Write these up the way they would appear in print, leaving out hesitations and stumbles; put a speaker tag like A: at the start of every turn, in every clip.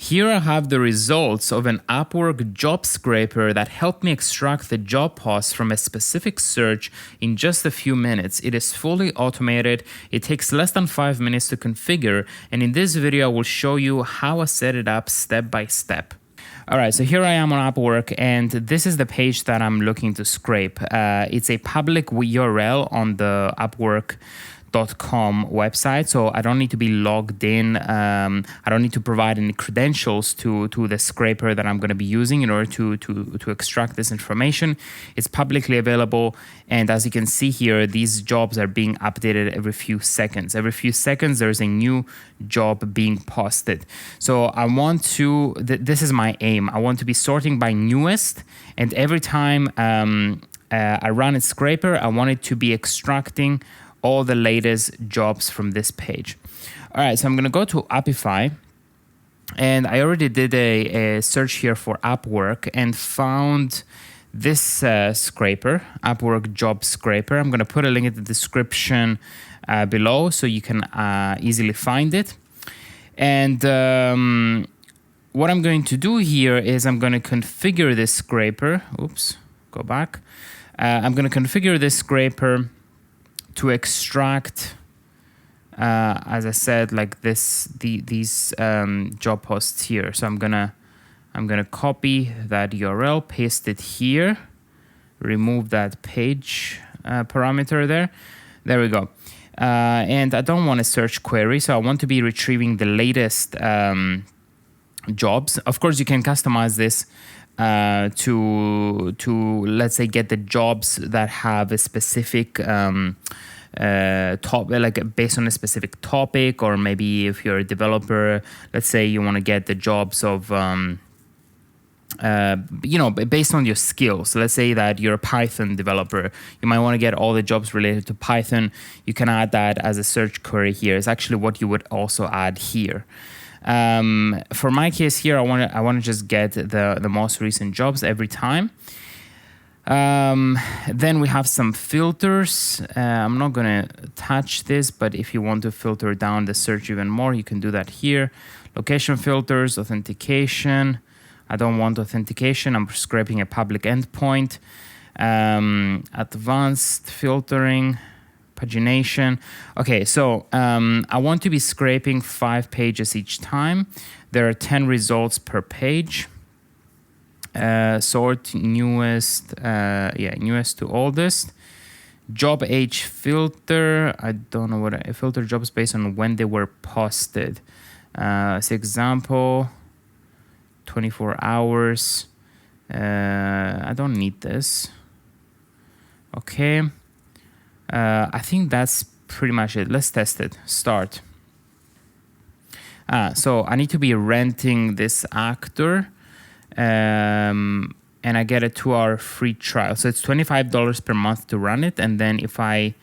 A: Here I have the results of an Upwork job scraper that helped me extract the job post from a specific search in just a few minutes. It is fully automated. It takes less than 5 minutes to configure. And in this video, I will show you how I set it up step by step. All right, so here I am on Upwork, and this is the page that I'm looking to scrape. It's a public URL on the Upwork.com website, so I don't need to be logged in. I don't need to provide any credentials to the scraper that I'm going to be using in order to extract this information. It's publicly available, and as you can see here, these jobs are being updated every few seconds. Every few seconds, there's a new job being posted. So I want to, this is my aim. I want to be sorting by newest, and every time I run a scraper, I want it to be extracting all the latest jobs from this page. All right, so I'm gonna go to Apify, and I already did a search here for Upwork and found this scraper, Upwork job scraper. I'm gonna put a link in the description below so you can easily find it. And what I'm going to do here is I'm gonna configure this scraper. Oops, go back. I'm gonna configure this scraper to extract, as I said, like these job posts here. So I'm gonna copy that URL, paste it here, remove that page parameter there. There we go. And I don't want a search query, so I want to be retrieving the latest jobs. Of course, you can customize this to let's say get the jobs that have a specific like based on a specific topic, or maybe if you're a developer, let's say you want to get the jobs of based on your skills. Let's say that you're a Python developer, you might want to get all the jobs related to Python. You can add that as a search query here. It's actually what you would also add here. For my case here, I want to just get the most recent jobs every time. Then we have some filters. I'm not gonna touch this, but if you want to filter down the search even more, you can do that here. Location filters, authentication. I don't want authentication. I'm scraping a public endpoint. Advanced filtering. Pagination. Okay, so I want to be scraping 5 pages each time. There are 10 results per page. Sort newest, newest to oldest. Job age filter. I don't know what I filter jobs based on when they were posted. As example, 24 hours. I don't need this. Okay. I think that's pretty much it. Let's test it. Start. So I need to be renting this actor, and I get a 2-hour free trial. So it's $25 per month to run it, and then if I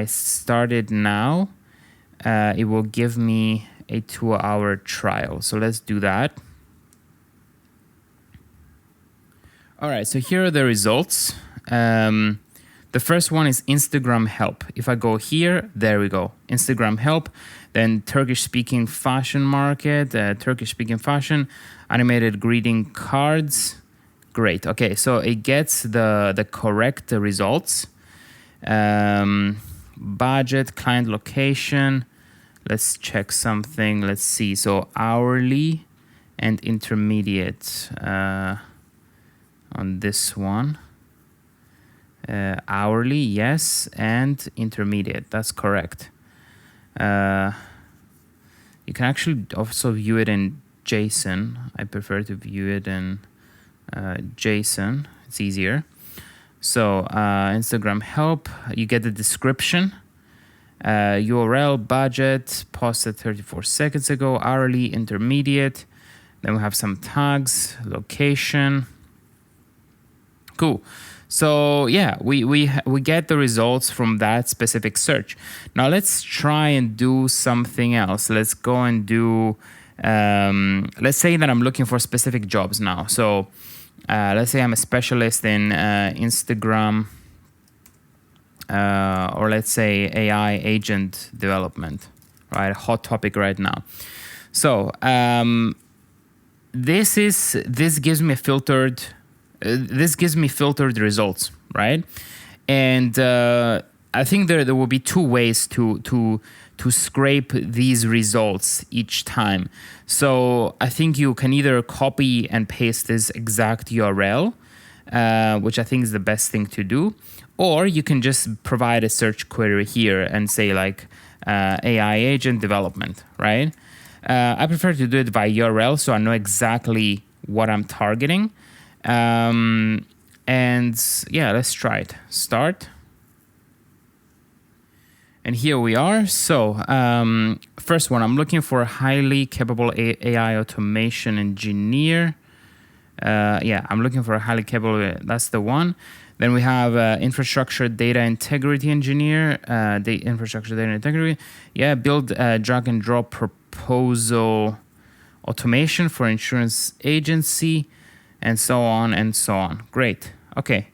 A: start it now, it will give me a 2-hour trial. So let's do that. All right. So here are the results. The first one is Instagram help. If I go here, there we go. Instagram help. Then Turkish-speaking fashion market, Turkish-speaking fashion, animated greeting cards. Great. Okay, so it gets the correct results. Budget, client location. Let's check something. Let's see. So hourly and intermediate on this one. Hourly, yes, and intermediate. That's correct. You can actually also view it in JSON. I prefer to view it in JSON. It's easier. So Instagram help. You get the description. URL, budget, posted 34 seconds ago. Hourly, intermediate. Then we have some tags, location. Cool. So yeah, we get the results from that specific search. Now let's try and do something else. Let's go and do, let's say that I'm looking for specific jobs now. So let's say I'm a specialist in Instagram, or let's say AI agent development, right? A hot topic right now. So this gives me filtered results, right? And I think there will be two ways to scrape these results each time. So I think you can either copy and paste this exact URL, which I think is the best thing to do, or you can just provide a search query here and say like AI agent development, right? I prefer to do it by URL so I know exactly what I'm targeting. And yeah, let's try it. Start. And here we are. So first one, I'm looking for a highly capable AI automation engineer. Yeah, I'm looking for a highly capable, that's the one. Then we have infrastructure data integrity engineer, infrastructure data integrity. Yeah, build drag and drop proposal automation for insurance agency, and so on and so on. Great. Okay.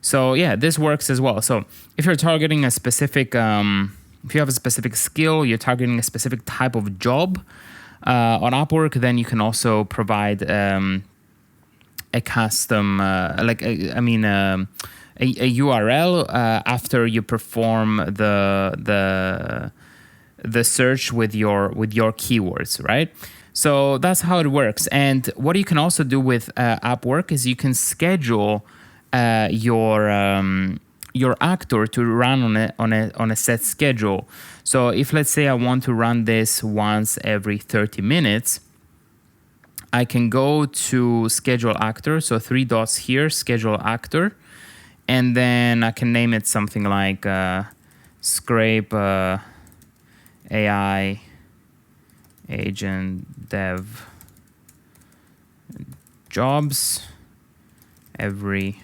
A: So yeah, this works as well. So if you're targeting a specific, if you have a specific skill, you're targeting a specific type of job on Upwork, then you can also provide a custom, a URL after you perform the search with your keywords, right? So that's how it works. And what you can also do with Upwork is you can schedule your actor to run on a set schedule. So if, let's say, I want to run this once every 30 minutes, I can go to schedule actor. So 3 dots here, schedule actor, and then I can name it something like scrape AI agent dev jobs every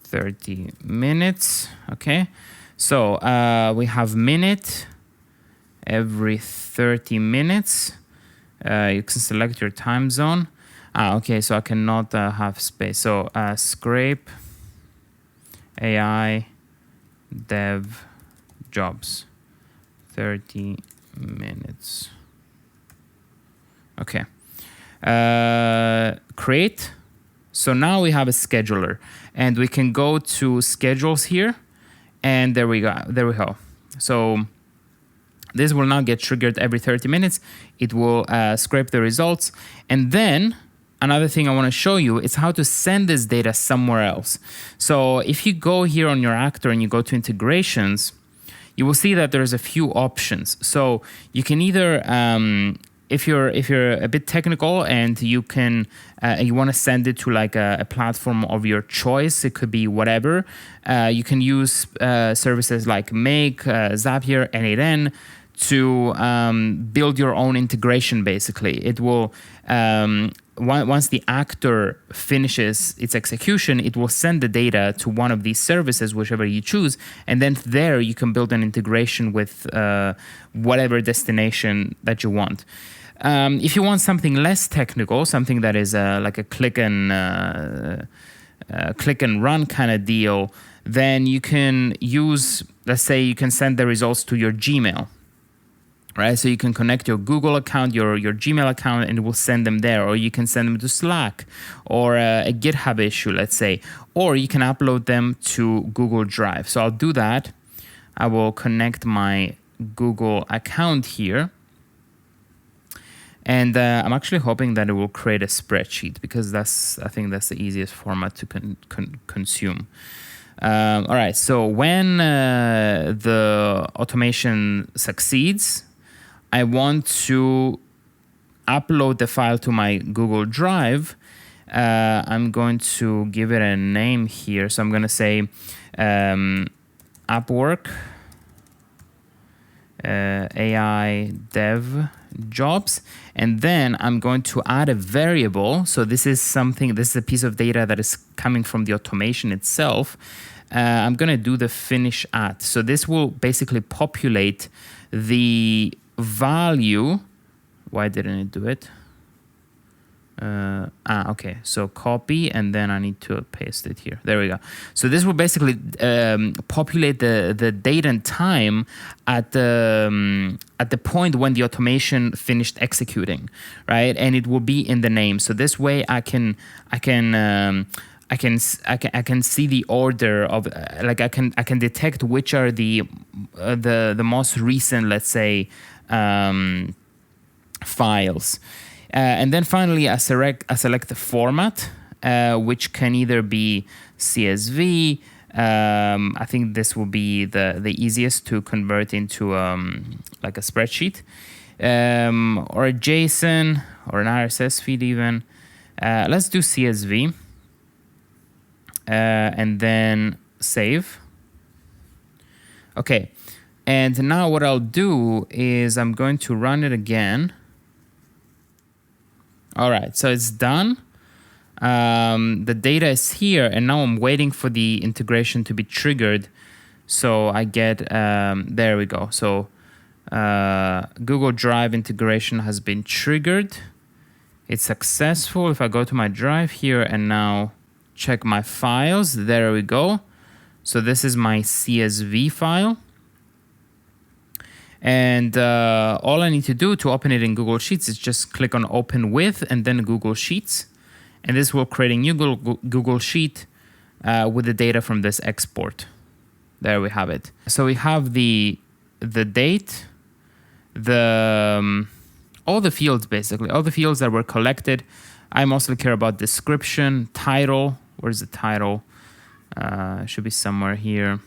A: 30 minutes. Okay, so we have minute every 30 minutes. You can select your time zone. Okay, so I cannot have space. So scrape AI dev jobs 30 minutes. Okay. Create. So now we have a scheduler, and we can go to schedules here, and there we go. So this will now get triggered every 30 minutes. It will scrape the results. And then another thing I want to show you is how to send this data somewhere else. So if you go here on your actor and you go to integrations, you will see that there's a few options. So you can either, if you're a bit technical and you can you want to send it to like a platform of your choice, it could be whatever. You can use services like Make, Zapier, N8N to build your own integration. Basically, it will once the actor finishes its execution, it will send the data to one of these services, whichever you choose, and then there you can build an integration with whatever destination that you want. If you want something less technical, something that is like a click and run kind of deal, then you can use, let's say, you can send the results to your Gmail. Right, so you can connect your Google account, your Gmail account, and it will send them there. Or you can send them to Slack or a GitHub issue, let's say. Or you can upload them to Google Drive. So I'll do that. I will connect my Google account here. And I'm actually hoping that it will create a spreadsheet, because I think that's the easiest format to consume. All right, so when the automation succeeds, I want to upload the file to my Google Drive. I'm going to give it a name here. So I'm going to say Upwork AI dev jobs. And then I'm going to add a variable. So this is a piece of data that is coming from the automation itself. I'm going to do the finish at. So this will basically populate the value. Why didn't it do it? Okay, so copy, and then I need to paste it here. There we go. So this will basically populate the date and time at the point when the automation finished executing, right? And it will be in the name. So this way I can see the order of like I can detect which are the most recent, let's say, files. And then finally, I select the format, which can either be CSV. I think this will be the easiest to convert into like a spreadsheet, or a JSON or an RSS feed even. Let's do CSV, and then save. Okay, and now what I'll do is I'm going to run it again. All right, so it's done. The data is here, and now I'm waiting for the integration to be triggered. So I get, there we go. So Google Drive integration has been triggered. It's successful. If I go to my drive here and now check my files, there we go. So this is my CSV file. And all I need to do to open it in Google Sheets is just click on Open With and then Google Sheets. And this will create a new Google Sheet with the data from this export. There we have it. So we have the date, all the fields basically, all the fields that were collected. I mostly care about description, title. Where's the title? Should be somewhere here.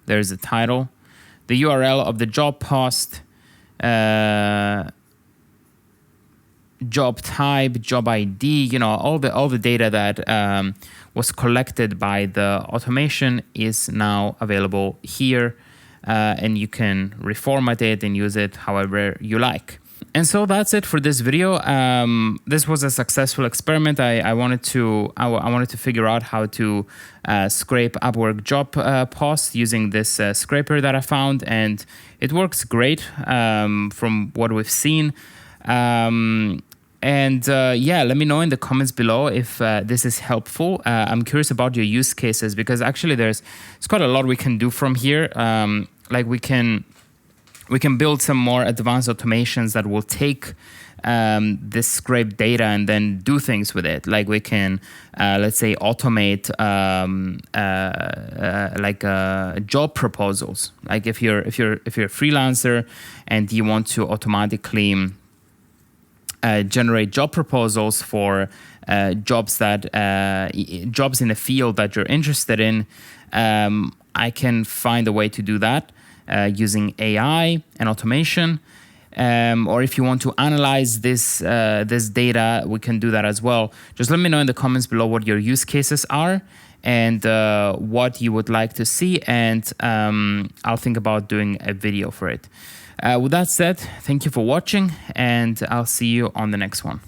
A: There's the title. The URL of the job post, job type, job ID, you know, all the data that was collected by the automation is now available here, and you can reformat it and use it however you like. And so that's it for this video. This was a successful experiment. I wanted to figure out how to scrape Upwork job posts using this scraper that I found, and it works great from what we've seen. Yeah, let me know in the comments below if this is helpful. I'm curious about your use cases, because actually there's quite a lot we can do from here. Like we can build some more advanced automations that will take this scraped data and then do things with it. Like we can, let's say, automate job proposals. Like if you're a freelancer and you want to automatically generate job proposals for jobs in a field that you're interested in, I can find a way to do that. Using AI and automation, or if you want to analyze this data, we can do that as well. Just let me know in the comments below what your use cases are and what you would like to see, and I'll think about doing a video for it. With that said, thank you for watching, and I'll see you on the next one.